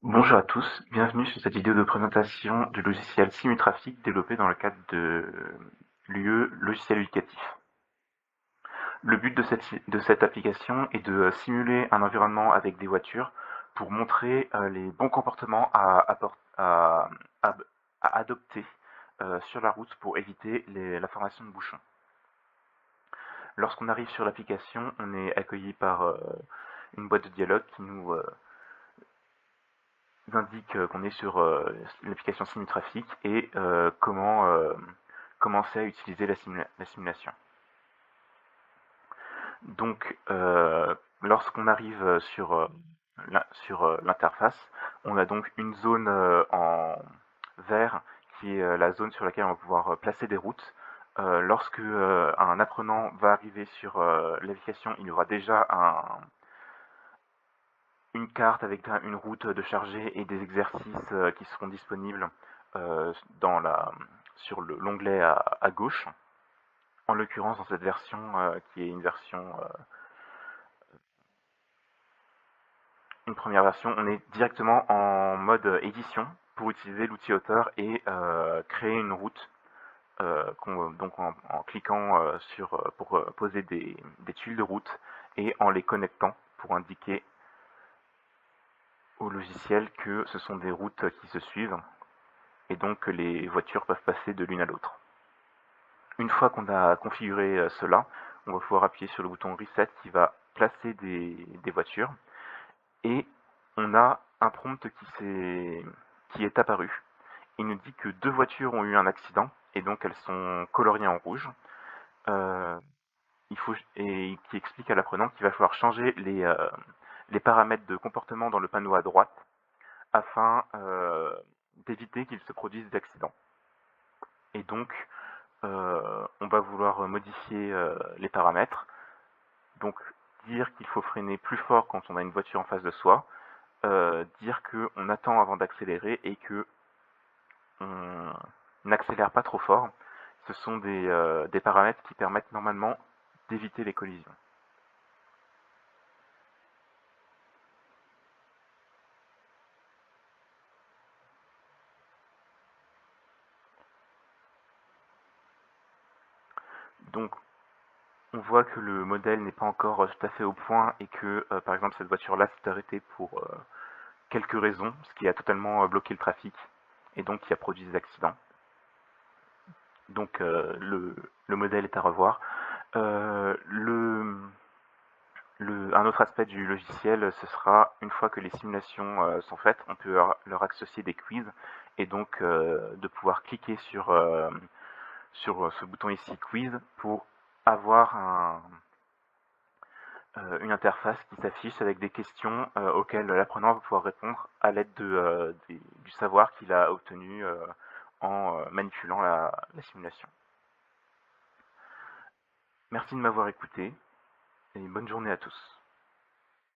Bonjour à tous, bienvenue sur cette vidéo de présentation du logiciel Simutraffic développé dans le cadre de l'UE Logiciel Éducatif. Le but de cette application est de simuler un environnement avec des voitures pour montrer les bons comportements à- à adopter sur la route pour éviter la formation de bouchons. Lorsqu'on arrive sur l'application, on est accueilli par une boîte de dialogue qui nous indique qu'on est sur l'application Simutraffic et comment commencer à utiliser la simulation. Donc, lorsqu'on arrive sur l'interface, on a donc une zone en vert qui est la zone sur laquelle on va pouvoir placer des routes. Lorsque un apprenant va arriver sur l'application, il y aura déjà une carte avec une route de chargée et des exercices qui seront disponibles dans sur l'onglet à gauche. En l'occurrence, dans cette version qui est une première version, on est directement en mode édition pour utiliser l'outil auteur et créer une route. Donc en cliquant pour poser des tuiles de route et en les connectant pour indiquer au logiciel que ce sont des routes qui se suivent et donc que les voitures peuvent passer de l'une à l'autre. Une fois qu'on a configuré cela, on va pouvoir appuyer sur le bouton Reset qui va placer des voitures et on a un prompt qui est apparu. Il nous dit que deux voitures ont eu un accident et donc elles sont coloriées en rouge. Euh, et qui explique à l'apprenant qu'il va falloir changer les paramètres de comportement dans le panneau à droite afin d'éviter qu'il se produise d'accidents. Et donc, on va vouloir modifier les paramètres. Donc, dire qu'il faut freiner plus fort quand on a une voiture en face de soi, dire qu'on attend avant d'accélérer et que on n'accélère pas trop fort. Ce sont des paramètres qui permettent normalement d'éviter les collisions. Donc, on voit que le modèle n'est pas encore tout à fait au point et que, par exemple, cette voiture-là s'est arrêtée pour quelques raisons, ce qui a totalement bloqué le trafic et donc qui a produit des accidents. Donc, le modèle est à revoir. Euh, le, un autre aspect du logiciel, ce sera une fois que les simulations sont faites, on peut leur associer des quiz et donc de pouvoir cliquer sur ce bouton ici quiz pour avoir une interface qui s'affiche avec des questions auxquelles l'apprenant va pouvoir répondre à l'aide du savoir qu'il a obtenu en manipulant la simulation. Merci de m'avoir écouté et bonne journée à tous.